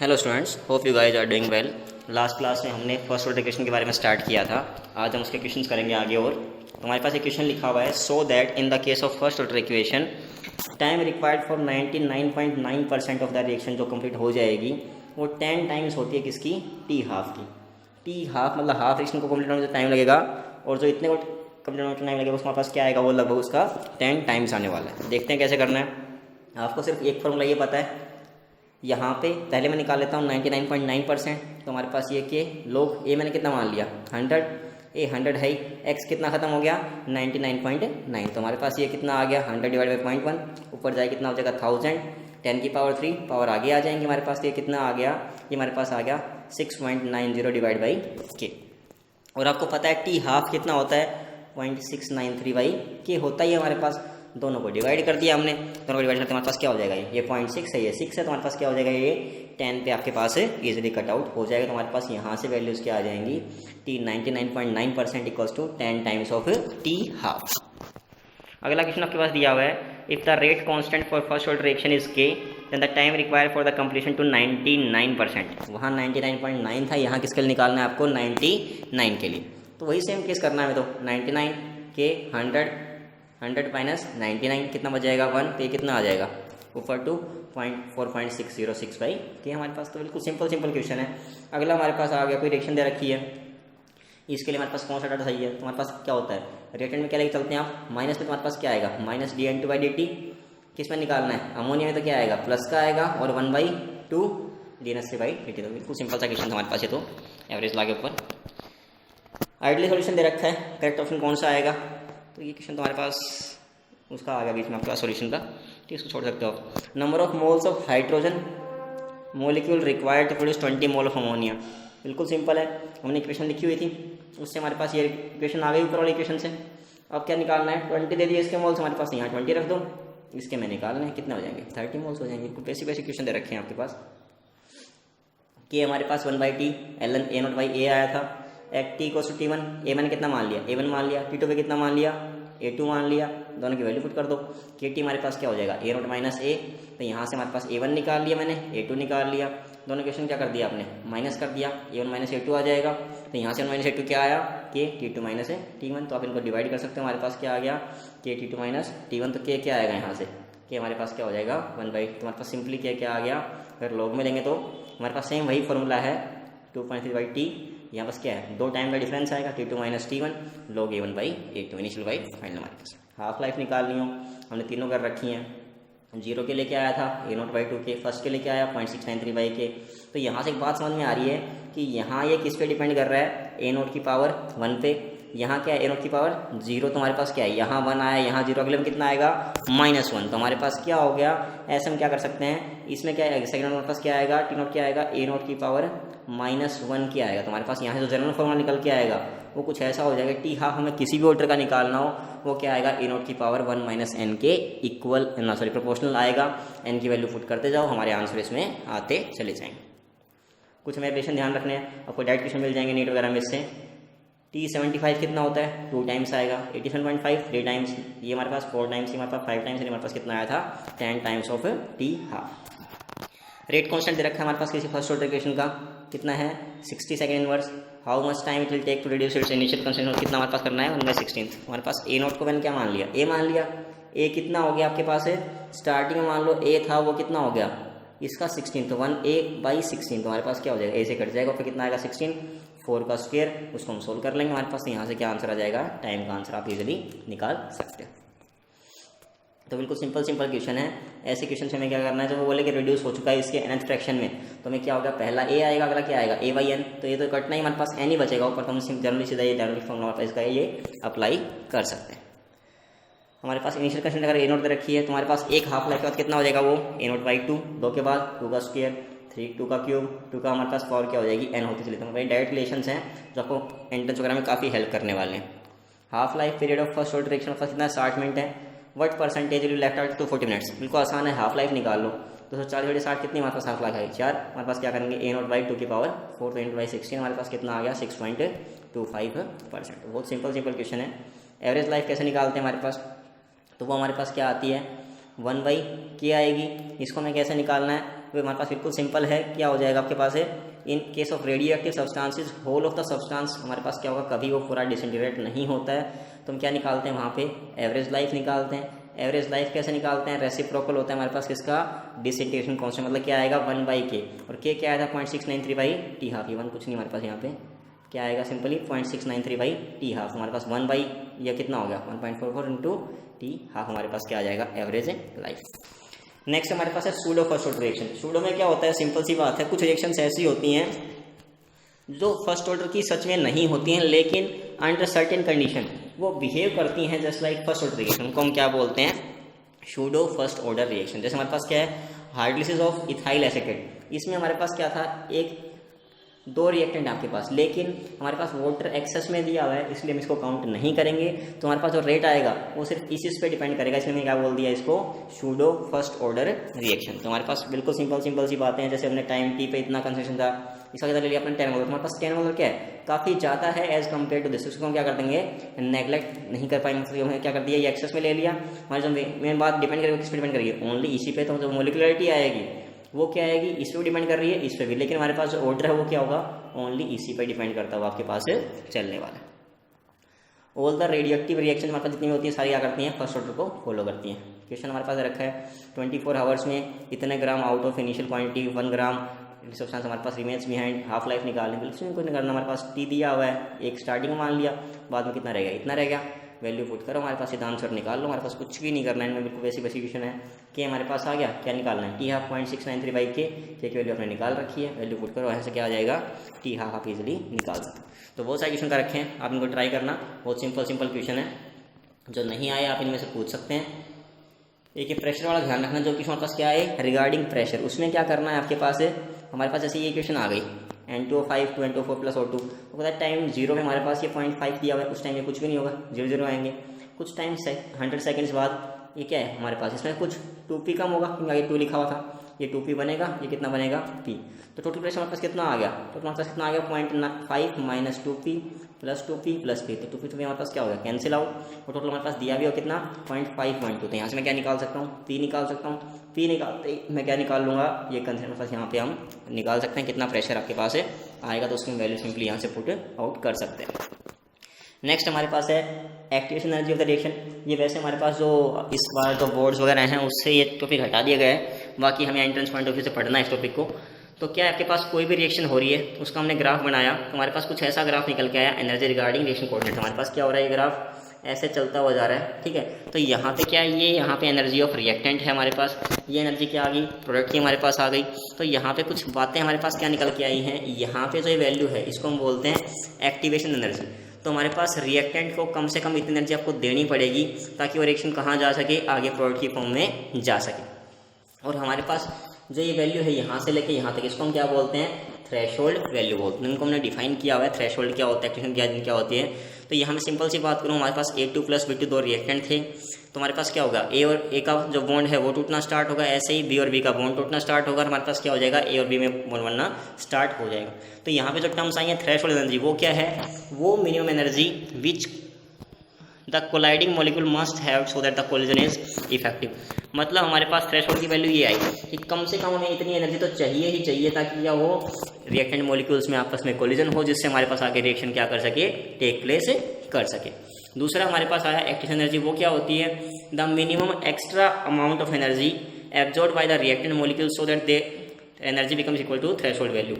Hello students, hope you guys are doing well. Last class में हमने first order equation के बारे में स्टार्ट किया था। आज हम उसके क्वेश्चंस करेंगे आगे। और तो हमारे पास एक क्वेश्चन लिखा हुआ है, so that in the case of first order equation time required for 99.9% of the reaction जो कंप्लीट हो जाएगी वो 10 टाइम्स होती है किसकी? टी हाफ की। टी हाफ मतलब हाफ रिएक्शन को कंप्लीट होने में जो टाइम लगेगा और जो इतने को कंप्लीट होने में टाइम लगेगा उसके हमारे पास क्या आएगा, वो लगभग उसका 10 टाइम्स आने वाला है। देखते हैं कैसे करना है। आपको सिर्फ एक फॉर्मूला ये पता है, यहाँ पे पहले मैं निकाल लेता हूँ 99.9%। तो हमारे पास ये कि लोग ए मैंने कितना मान लिया 100, ए 100 है, एक्स कितना खत्म हो गया 99.9। तो हमारे पास ये कितना आ गया 100 डिवाइड बाई 0.1, ऊपर जाए कितना हो जाएगा 1000, 10 की पावर 3 पावर आगे आ जाएंगे। हमारे पास ये कितना आ गया, ये हमारे पास आ गया 6.90 डिवाइड बाई के। और आपको पता है टी हाफ कितना होता है 0.693 बाई के होता ही है हमारे पास। दोनों को डिवाइड कर दिया हमने, दोनों को डिवाइड करके हमारे पास क्या हो जाएगा, ये 0.6 है, ये 6 है, तो हमारे पास क्या हो जाएगा, ये 10 पे आपके पास इजीली कट आउट हो जाएगा। तो हमारे पास यहाँ से वैल्यूज क्या आ जाएंगी, T 99.9% equals to 10 times of T half. अगला क्वेश्चन आपके पास दिया हुआ है, if the rate constant for first order reaction is K then the time required for the completion to 99%। वहाँ 99.9 था, यहाँ किसके लिए निकालना है आपको 99 के लिए। तो वही सेम केस करना है। तो 99 के 100 माइनस 99 कितना बच जाएगा 1, तो ये कितना आ जाएगा ऊपर टू 4.606 बाई के हमारे पास। तो बिल्कुल सिंपल क्वेश्चन है। अगला हमारे पास आ गया, कोई रिएक्शन दे रखी है, इसके लिए हमारे पास कौन सा डाटा सही है। तो हमारे पास क्या होता है, रिएक्टेंट में क्या लेके चलते हैं आप, माइनस में तुम्हारे पास क्या आएगा माइनस dN2/dt। किस में निकालना है, अमोनिया में तो क्या आएगा प्लस का आएगा और 1/2 dN3/dt। तो बिल्कुल सिंपल सा क्वेश्चन हमारे पास है। तो एवरेज ला के ऊपर आइडली सॉल्यूशन दे रखा है, करेक्ट ऑप्शन कौन सा आएगा। तो ये क्वेश्चन तुम्हारे पास उसका आ गया बीच में आपके पास सॉल्यूशन का, ठीक, इसको छोड़ सकते हो आप। Number of moles of hydrogen molecule required to produce 20 mole of ammonia. बिल्कुल सिंपल है, हमने इक्वेशन लिखी हुई थी, उससे हमारे पास ये इक्वेशन आ गई ऊपर वाली इक्वेशन से। अब क्या निकालना है, 20 दे दिए इसके मोल्स, हमारे पास यहाँ 20 रख दो, इसके में निकालना है कितने हो जाएंगे 30 मोल्स हो जाएंगे। बिल्कुल बेसिक इक्वेशन दे रखे हैं आपके पास। के हमारे पास 1/t ln A0/A आया था, एक टी को T1, ए मैंने कितना मान लिया A1 मान लिया, T2 पे कितना मान लिया A2 मान लिया, दोनों की वैल्यू पुट कर दो। के टी हमारे पास क्या हो जाएगा A0 माइनस A, तो यहाँ से हमारे पास A1 निकाल लिया मैंने, A2 निकाल लिया, दोनों क्वेश्चन क्या कर दिया आपने माइनस कर दिया, A1 माइनस A2 आ जाएगा। तो यहाँ से 1 माइनस A2 क्या आया के T2 माइनस T1। तो आप इनको डिवाइड कर सकते हो, हमारे पास क्या आ गया के T2 माइनस T1। तो के क्या आएगा यहाँ से, के हमारे पास क्या हो जाएगा 1/, तो हमारे पास सिंपली क्या आ गया, अगर लॉग में लेंगे तो हमारे पास सेम वही फॉर्मूला है 2.3/t। यहाँ पास क्या है, 2 टाइम का डिफरेंस आएगा T2 minus T1 log A1/A2 initial by final. हमारे पास हाफ लाइफ निकालनी हो, हमने तीनों कर रखी हैं। 0 के लेके आया था A0/2 के, फर्स्ट के लेके आया 0.693 बाई के। तो यहाँ से एक बात समझ में आ रही है कि यहाँ ये किस पे डिपेंड कर रहा है, A0 की पावर 1 पे। यहाँ क्या है A0 की पावर 0, तो हमारे पास क्या है यहाँ 1 आया, यहाँ 0, अगले में कितना आएगा -1। तो हमारे पास क्या हो गया, ऐसे हम क्या कर सकते हैं, इसमें क्या आएगा सेकंड हमारे पास क्या आएगा T0 क्या आएगा A0 की पावर -1 क्या आएगा। तो हमारे पास यहाँ से जो जनरल फॉर्मूला निकल के आएगा वो कुछ ऐसा हो जाएगा, टी हाफ हमें किसी भी ऑर्डर का निकालना हो वो क्या आएगा A0 की पावर 1 माइनस n के इक्वल प्रोपोर्शनल आएगा। n की वैल्यू पुट करते जाओ, हमारे आंसर इसमें आते चले जाएंगे। कुछ हमें रिलेशन ध्यान रखने हैं, आपको डायरेक्ट क्वेश्चन मिल जाएंगे नीट वगैरह में। इससे T75 कितना होता है 2 टाइम्स आएगा, 87.5 3 टाइम्स, ये हमारे पास 4 टाइम्स, हमारे पास 5 टाइम्स, हमारे पास कितना आया था 10 times of T half. Rate constant दे रखा है हमारे पास किसी फर्स्ट ऑर्डर इक्वेशन का, कितना है 60 second inverse. How much time it will take to reduce its initial concentration, कितना हमारे पास करना है 1/16। हमारे पास A0 को मैंने क्या मान लिया A मान लिया, A कितना हो गया आपके पास है, स्टार्टिंग में मान लो A था वो कितना हो गया इसका 16, तो 1/16। तो हमारे पास क्या हो जाएगा A से कट जाएगा, फिर कितना आएगा 16, 4 का स्क्वायर, उसको हम सोल्व कर लेंगे। हमारे पास यहाँ से क्या आंसर आ जाएगा, टाइम का आंसर आप इजीली निकाल सकते हैं। तो बिल्कुल सिंपल क्वेश्चन है। ऐसे क्वेश्चन से हमें क्या करना है, जब वो बोले कि रिड्यूस हो चुका है इसके nth फ्रैक्शन में, तो हमें क्या होगा, पहला A आएगा, अगला क्या आएगा A/n। तो ये तो कटना ही, हमारे पास n ही बचेगा ऊपर, तो हम जनरली सीधा ये जनरल फॉर्मूला इसका ये अप्लाई कर सकते हैं। हमारे पास इनिशियल कंडीशन अगर A0 दे रखी है तो हमारे पास एक हाफ लाइफ के बाद कितना हो जाएगा वो A0/2, 2 के बाद 2 का स्क्वायर, 3 2 का क्यूब, 2 का हमारे पास पावर क्या हो जाएगी n होती चली। तो हमारे डायरेक्ट रिलेशंस हैं जो आपको एंट्रेंस वगैरह में काफ़ी हेल्प करने वाले हैं। Half life period of first order reaction का कितना 60 मिनट है। What percentage will left out to 40 minutes, बिल्कुल आसान है, हाफ लाइफ निकाल लो। 240/60 कितनी हमारे पास हाफ लाइफ है 4, हमारे पास क्या करेंगे A0/2 की पावर 4, तो ×16 हमारे पास कितना आ गया 6.25%। बहुत सिंपल क्वेश्चन है। एवरेज लाइफ कैसे निकालते हैं हमारे पास, तो वो हमारे पास क्या आती है 1/k आएगी। इसको हमें कैसे निकालना है, वो हमारे पास बिल्कुल सिंपल है। क्या हो जाएगा आपके पास है, in case of radioactive substances whole of the substance हमारे पास क्या होगा, कभी वो पूरा डिसइंटीग्रेट नहीं होता है। तो हम क्या निकालते हैं वहाँ पे, एवरेज लाइफ निकालते हैं। एवरेज लाइफ कैसे निकालते हैं, रेसिप्रोकल होता है हमारे पास किसका, डिसइंटीग्रेशन कांस्टेंट, मतलब क्या आएगा 1/k, और k क्या आया था 0.693/t12। ये 1 कुछ नहीं हमारे पास यहाँ पे क्या आएगा, सिंपली 0.693/t12 हमारे पास 1 बाई यह कितना हो गया 1.44 इंटू t12 हमारे पास क्या आ जाएगा, एवरेज लाइफ। नेक्स्ट हमारे पास है pseudo first order reaction. Pseudo में क्या होता है, सिंपल सी बात है, कुछ रिएक्शंस ऐसी होती हैं जो फर्स्ट ऑर्डर की सच में नहीं होती हैं, लेकिन अंडर सर्टेन कंडीशन वो बिहेव करती हैं just like first order reaction. उनको हम क्या बोलते हैं, सूडो फर्स्ट ऑर्डर रिएक्शन। जैसे हमारे पास क्या है, हाइड्रोलिसिस ऑफ इथाइल एसीटेट, इसमें हमारे पास क्या था, एक 2 रिएक्टेंट आपके पास, लेकिन हमारे पास वाटर एक्सेस में दिया हुआ है, इसलिए हम इसको काउंट नहीं करेंगे। तो हमारे पास जो रेट आएगा वो सिर्फ इसी पे डिपेंड करेगा, इसलिए मैंने क्या बोल दिया इसको, सूडो फर्स्ट ऑर्डर रिएक्शन। तो हमारे पास बिल्कुल सिंपल सी बातें हैं। जैसे हमने टाइम टी पे इतना कंसेंट्रेशन था, इसका क्या ले लिया अपने 10 मोलर, हमारे पास 10 मोलर क्या है, काफ़ी ज़्यादा है एज कम्पेयर टू दिस। उसको हम क्या कर देंगे, नेगलेक्ट नहीं कर पाएंगे, तो हमने क्या कर दिया, ये एक्सेस में ले लिया। हमारी जो मेन बात डिपेंड करेगी किस पे डिपेंड करेगी, ओनली इसी पे। तो जो मोलिकुलरिटी आएगी वो क्या आएगी, इस पर डिपेंड कर रही है, इस पर भी, लेकिन हमारे पास जो ऑर्डर है वो क्या होगा, ओनली इसी पे डिपेंड करता हुआ आपके पास चलने वाला है। ऑल द रेडियोएक्टिव रिएक्शन हमारे पास जितनी भी होती है सारी क्या करती हैं, फर्स्ट ऑर्डर को फॉलो करती हैं। क्वेश्चन हमारे पास रखा है 24 आवर्स में इतने gram out of initial quantity 1 gram substance हमारे पास रिमेन्स बिहाइंड, हाफ लाइफ निकालने के लिए कुछ नहीं करना, हमारे पास टी दिया हुआ है, एक स्टार्टिंग में मान लिया, बाद में कितना रहेगा, इतना रहेगा, वैल्यू पुट करो, हमारे पास आंसर निकाल लो। हमारे पास कुछ भी नहीं करना है, इनमें बिल्कुल बेसिक क्वेश्चन है कि हमारे पास आ गया, क्या निकालना है, t12 0.693/k, के की वैल्यू आपने निकाल रखी है, वैल्यू पुट करो, यहाँ से क्या आ जाएगा, t12 आप इजीली निकाल सकते हो। तो बहुत सारे क्वेश्चन का रखे हैं, आप इनको ट्राई करना, बहुत सिंपल क्वेश्चन है, जो नहीं आए आप इनमें से पूछ सकते हैं। एक ये प्रेशर वाला ध्यान रखना, जो कि हमारे पास क्या है, रिगार्डिंग प्रेशर, उसमें क्या करना है आपके पास है, हमारे पास ऐसे ये इक्वेशन आ गई N2O5 to N2O4 + O2, तो पता है टाइम 0 में हमारे पास ये 0.5 दिया हुआ है, उस टाइम ये कुछ भी नहीं होगा, 0 आएंगे। कुछ टाइम 100 सेकेंड्स बाद ये क्या है हमारे पास, इसमें कुछ 2p कम होगा, क्योंकि आगे 2 लिखा हुआ था, ये 2p बनेगा, ये कितना बनेगा p। तो टोटल प्रेशर हमारे पास कितना आ गया, तो हमारे पास कितना आ गया 0.5 - 2p + 2p + p, तो 2p तो हमारे पास क्या हो गया, कैंसिल आउट, और टोटल हमारे पास दिया भी हो कितना 0.512। तो यहाँ से मैं क्या निकाल सकता हूँ, p निकाल सकता हूँ, p निकालते मैं क्या निकाल लूँगा, ये कंसेप्ट मेरे पास यहाँ पे हम निकाल सकते हैं कितना प्रेशर आपके पास है आएगा, तो उसकी वैल्यू सिंपली यहाँ से पुट आउट कर सकते हैं। नेक्स्ट हमारे पास है activation energy of the reaction. ये वैसे हमारे पास जो इस बार जो बोर्ड्स वगैरह हैं उससे ये टॉपिक हटा दिया गया है, बाकी हमें एंट्रेंस पॉइंट ऑफ व्यू से पढ़ना है इस टॉपिक को। तो क्या है, आपके पास कोई भी रिएक्शन हो रही है, उसका हमने ग्राफ बनाया, तो हमारे पास कुछ ऐसा ग्राफ निकल के आया, एनर्जी रिगार्डिंग रिएक्शन कोऑर्डिनेट। हमारे पास क्या हो रहा है, ये ग्राफ ऐसे चलता हुआ जा रहा है, ठीक है। तो यहाँ पे क्या है, ये यहाँ पे एनर्जी ऑफ रिएक्टेंट है हमारे पास, ये एनर्जी क्या आ गई, प्रोडक्ट की हमारे पास आ गई। तो यहाँ पे कुछ बातें हमारे पास क्या निकल के आई हैं, यहाँ पे जो ये वैल्यू है इसको हम बोलते हैं एक्टिवेशन एनर्जी। तो हमारे पास रिएक्टेंट को कम से कम इतनी एनर्जी आपको देनी पड़ेगी ताकि वो रिएक्शन कहाँ जा सके, आगे प्रोडक्ट की फॉर्म में जा सके। और हमारे पास जो ये वैल्यू है यहाँ से लेके यहाँ तक, इसको हम क्या बोलते हैं, थ्रेशोल्ड वैल्यू बोलते हैं। इनको हमने डिफाइन किया हुआ है, थ्रेशोल्ड क्या होता है, एक्टिवेशन क्या होती है। तो यहाँ मैं सिंपल सी बात करूँ, हमारे पास A2 + B2 2 रिएक्टेंट थे, तो हमारे पास क्या होगा, A और A का जो बॉन्ड है वो टूटना स्टार्ट होगा, ऐसे ही B और B का बॉन्ड टूटना स्टार्ट होगा, हमारे पास क्या हो जाएगा, A और B में बॉन्ड बनना स्टार्ट हो जाएगा। तो यहाँ पे जो टर्म्स आई हैं थ्रेशोल्ड एनर्जी, वो क्या है, वो minimum energy which the colliding molecule must have so that the collision is effective. मतलब हमारे पास थ्रेशोल्ड की वैल्यू ये आई कि कम से कम हमें इतनी एनर्जी तो चाहिए ही चाहिए ताकि क्या हो, रिएक्टेंट मॉलिक्यूल्स में आपस में कोलिजन हो, जिससे हमारे पास आगे रिएक्शन क्या कर सके, टेक प्लेस कर सके। दूसरा हमारे पास आया एक्टिवेशन एनर्जी, वो क्या होती है, the minimum extra amount of energy absorbed by the reactant molecule so that they energy becomes equal to threshold value.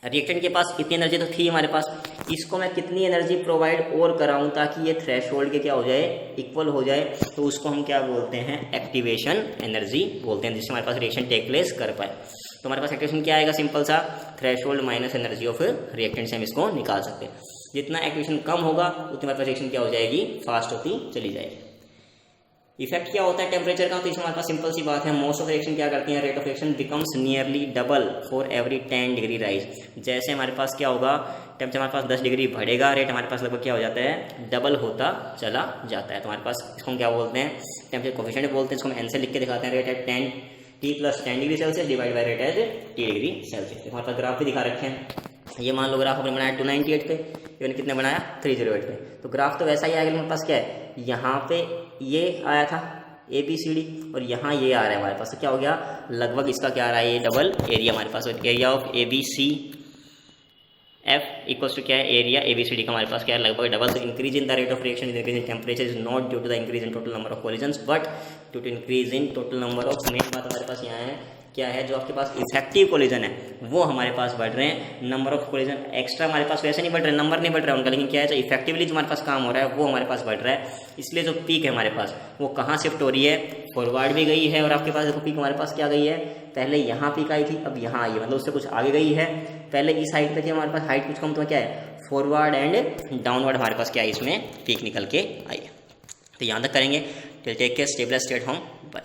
Reactant के पास इतनी एनर्जी तो थी हमारे पास, इसको मैं कितनी एनर्जी प्रोवाइड और कराऊं ताकि ये थ्रेशोल्ड के क्या हो जाए, इक्वल हो जाए, तो उसको हम क्या बोलते हैं, एक्टिवेशन एनर्जी बोलते हैं, जिससे हमारे पास रिएक्शन टेक प्लेस कर पाए। तो हमारे पास एक्टिवेशन क्या आएगा, सिंपल सा threshold minus energy of reactant से हम इसको निकाल सकते हैं। जितना एक्टिवेशन कम होगा उतनी हमारे पास रिएक्शन क्या हो जाएगी, फास्ट होती चली जाएगी। इफेक्ट क्या होता है टेम्परेचर का, तो इसमें हमारे पास सिंपल सी बात है, मोस्ट ऑफ रिएक्शन क्या करती है, rate of reaction becomes nearly double for every 10 degree rise. जैसे हमारे पास क्या होगा, टेम्परेचर हमारे पास 10 डिग्री बढ़ेगा, रेट हमारे पास लगभग क्या हो जाता है, डबल होता चला जाता है। तो हमारे पास इसको हम क्या बोलते हैं, टेम्परेचर कोफिशिएंट बोलते हैं, इसको हम एन से लिख के दिखाते हैं, rate at 10T + 10 degree Celsius divide by rate at T degree Celsius. हमारे पास ग्राफ भी दिखा रखे हैं, ये मान लो ग्राफ हमने बनाया 298 पे, इवन कितने बनाया 308 पे, तो ग्राफ तो वैसा ही आएगा, हमारे पास क्या है, यहाँ पे ये आया था ABCD, और यहाँ ये आ रहा है हमारे पास, तो क्या हो गया लगभग इसका क्या आ रहा है, ये डबल एरिया हमारे पास, area of ABC F equals to क्या है, एरिया ABCD का हमारे पास क्या है लगभग डबल। तो increase in the rate of reaction, increase in temperature is not due to the increase in total number of collisions but due to increase in total number of, main बात हमारे पास यहाँ है क्या है, जो आपके पास इफेक्टिव कोलिजन है वो हमारे पास बढ़ रहे हैं, नंबर ऑफ कोलिजन एक्स्ट्रा हमारे पास वैसे नहीं बढ़ रहे, नंबर नहीं बढ़ रहा है उनका, लेकिन क्या है जो इफेक्टिवली जो हमारे पास काम हो रहा है वो हमारे पास बढ़ रहा है। इसलिए जो पीक है हमारे पास वो कहाँ शिफ्ट हो रही है, फॉरवर्ड भी गई है, और आपके पास देखो पीक हमारे पास क्या गई है, पहले यहाँ पीक आई थी अब यहाँ आई है, मतलब उससे कुछ आगे गई है, पहले इस हाइट पे थी हमारे पास, हाइट कुछ कम, तो क्या है फॉरवर्ड एंड डाउनवर्ड हमारे पास क्या है इसमें पीक निकल के आई है। तो यहाँ तक करेंगे, take care, stay blessed, stay at home, bye.